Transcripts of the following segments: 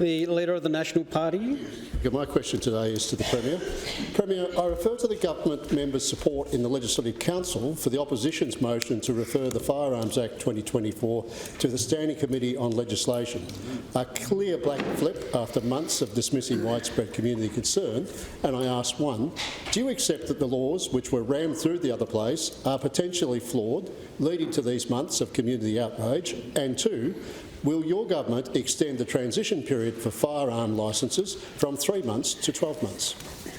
The Leader of the National Party. My question today is to the Premier. Premier, I refer to the government members' support in the Legislative Council for the opposition's motion to refer the Firearms Act 2024 to the Standing Committee on Legislation. A clear black flip after months of dismissing widespread community concern, and I ask one, do you accept that the laws which were rammed through the other place are potentially flawed, leading to these months of community outrage? And two, will your government extend the transition period for firearm licences from 3 months to 12 months?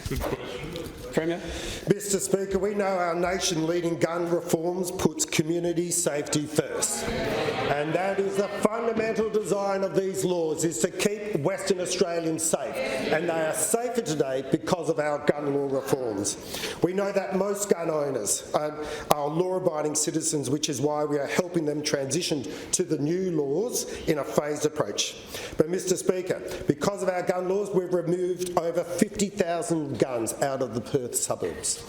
Good question. Premier. Mr Speaker, we know our nation-leading gun reforms puts community safety first. And that is the fundamental design of these laws, is to keep Western Australians safe. And they are safer today because of our gun law reforms. We know that most gun owners are law-abiding citizens, which is why we are helping them transition to the new laws in a phased approach. But Mr Speaker, because of our gun laws, we've removed over 50,000 guns out of the Perth suburbs.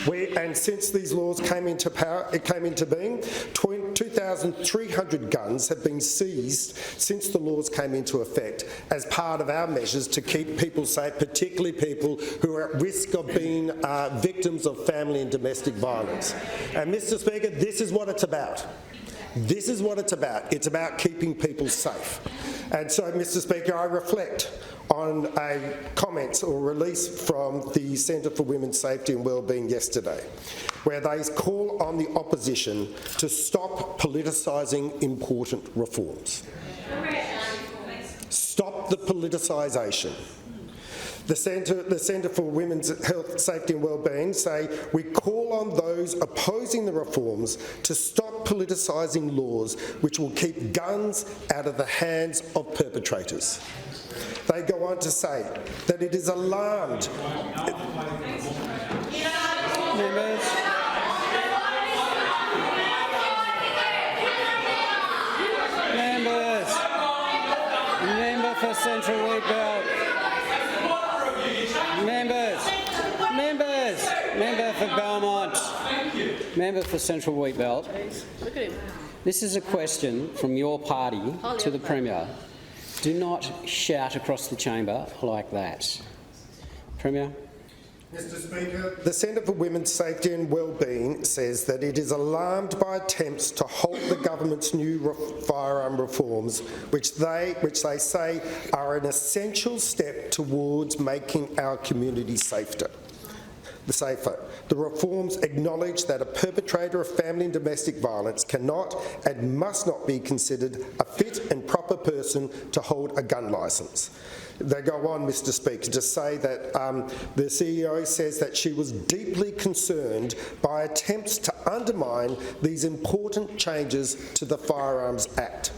And since these laws came into being, 2,300 guns have been seized since the laws came into effect as part of our measures to keep people safe, particularly people who are at risk of being victims of family and domestic violence. And Mr Speaker, this is what it's about. This is what it's about. It's about keeping people safe. And so, Mr Speaker, I reflect on a comment or release from the Centre for Women's Safety and Wellbeing yesterday, where they call on the opposition to stop politicising important reforms. Stop the politicisation. The Centre for Women's Health, Safety and Wellbeing say, we call on those opposing the reforms to stop politicising laws which will keep guns out of the hands of perpetrators. They go on to say that it is alarmed. Members. Member for Central Wheatbelt. Member for Belmont. Member for Central Wheatbelt. Look at him. This is a question from your party to the Premier. Do not shout across the chamber like that. Premier. Mr Speaker, the Centre for Women's Safety and Wellbeing says that it is alarmed by attempts to halt the government's new firearm reforms, which they say are an essential step towards making our community safer. The reforms acknowledge that a perpetrator of family and domestic violence cannot and must not be considered a fit and proper person to hold a gun licence. They go on, Mr Speaker, to say that the CEO says that she was deeply concerned by attempts to undermine these important changes to the Firearms Act.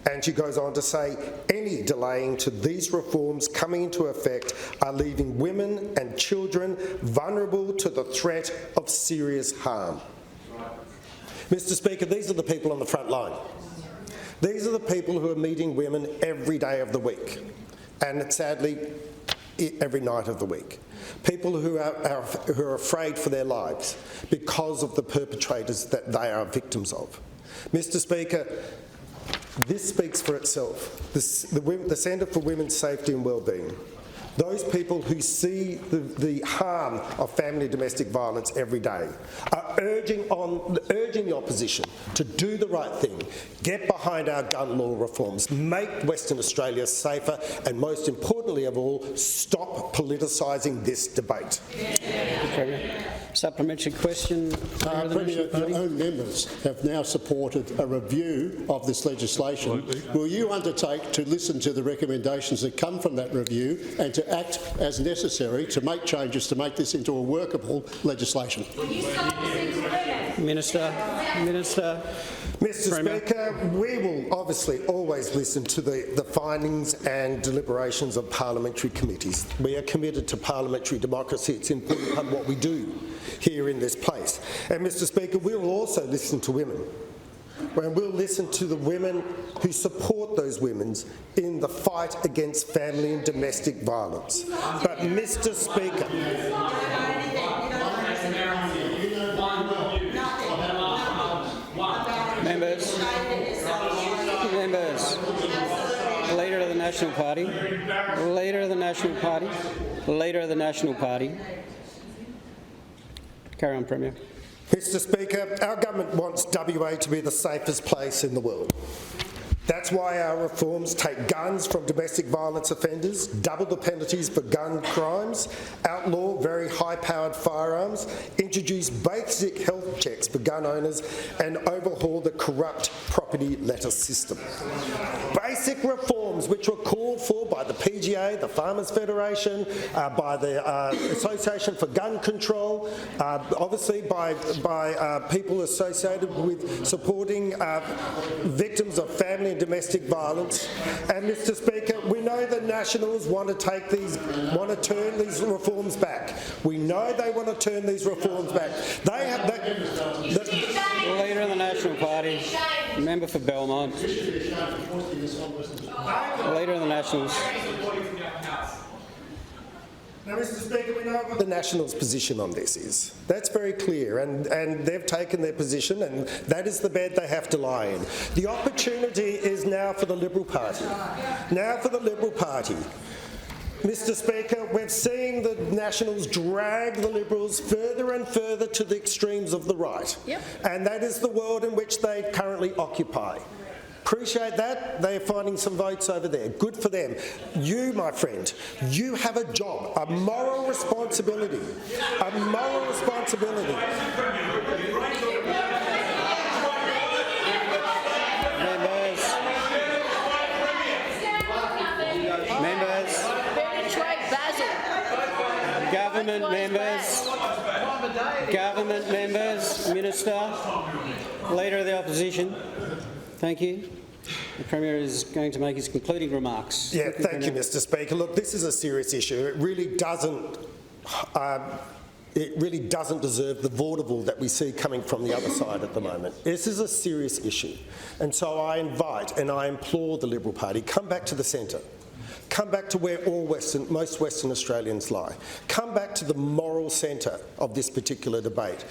And she goes on to say, any delaying to these reforms coming into effect are leaving women and children vulnerable to the threat of serious harm. Mr Speaker, these are the people on the front line. These are the people who are meeting women every day of the week, and sadly, every night of the week. People who are afraid for their lives because of the perpetrators that they are victims of. Mr Speaker, this speaks for itself. The Centre for Women's Safety and Wellbeing, those people who see the harm of family and domestic violence every day, are urging the opposition to do the right thing, get behind our gun law reforms, make Western Australia safer, and most importantly of all, stop politicising this debate. Supplementary question. Premier, your own members have now supported a review of this legislation. Will you undertake to listen to the recommendations that come from that review and to act as necessary to make changes to make this into a workable legislation? Minister. Mr Speaker, we will obviously always listen to the findings and deliberations of parliamentary committees. We are committed to parliamentary democracy. It's important part of what we do here in this place. And Mr Speaker, we will also listen to women. And we'll listen to the women who support those women in the fight against family and domestic violence. But Mr Speaker, Members, Leader of the National Party. Leader of the National Party. Leader of the National Party. Carry on, Premier. Mr Speaker, our government wants WA to be the safest place in the world. That's why our reforms take guns from domestic violence offenders, double the penalties for gun crimes, outlaw very high-powered firearms, introduce basic health checks for gun owners, and overhaul the corrupt property letter system. Basic reforms which were called for by the PGA, the Farmers Federation, by the Association for Gun Control, obviously by people associated with supporting victims of family and domestic violence. And Mr Speaker, we know the Nationals want to turn these reforms back. We know they want to turn these reforms back. They have Leader of the National Party, member for Belmont. Leader of the Nationals. Now, Mr Speaker, we know what the Nationals' position on this is. That's very clear, and they've taken their position, and that is the bed they have to lie in. The opportunity is now for the Liberal Party. Now for the Liberal Party. Mr Speaker, we're seeing the Nationals drag the Liberals further and further to the extremes of the right. Yep. And that is the world in which they currently occupy. Appreciate that. They are finding some votes over there. Good for them. You, my friend, you have a job, a moral responsibility. A moral responsibility. Government members, Minister, Leader of the Opposition. Thank you. The Premier is going to make his concluding remarks. Yeah, thank you, Mr Speaker. Look, this is a serious issue. It really doesn't deserve the vaudeville that we see coming from the other side at the moment. This is a serious issue. And so I invite and I implore the Liberal Party, come back to the centre. Come back to where most Western Australians lie. Come back to the moral centre of this particular debate.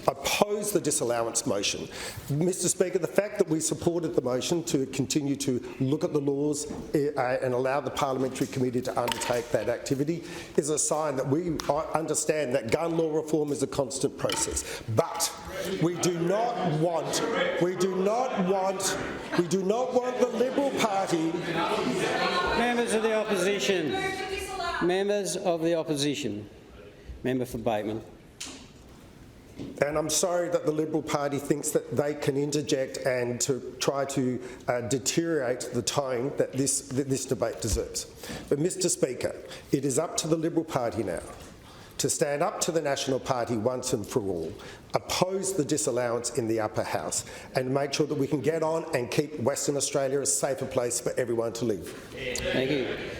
Oppose the disallowance motion. Mr Speaker, the fact that we supported the motion to continue to look at the laws and allow the Parliamentary Committee to undertake that activity is a sign that we understand that gun law reform is a constant process. But we do not want the Liberal Party. Members of the Opposition. Members of the Opposition. Member for Bateman. And I'm sorry that the Liberal Party thinks that they can interject and to try to deteriorate the tone that this debate deserves. But Mr Speaker, it is up to the Liberal Party now to stand up to the National Party once and for all, oppose the disallowance in the upper house and make sure that we can get on and keep Western Australia a safer place for everyone to live. Thank you.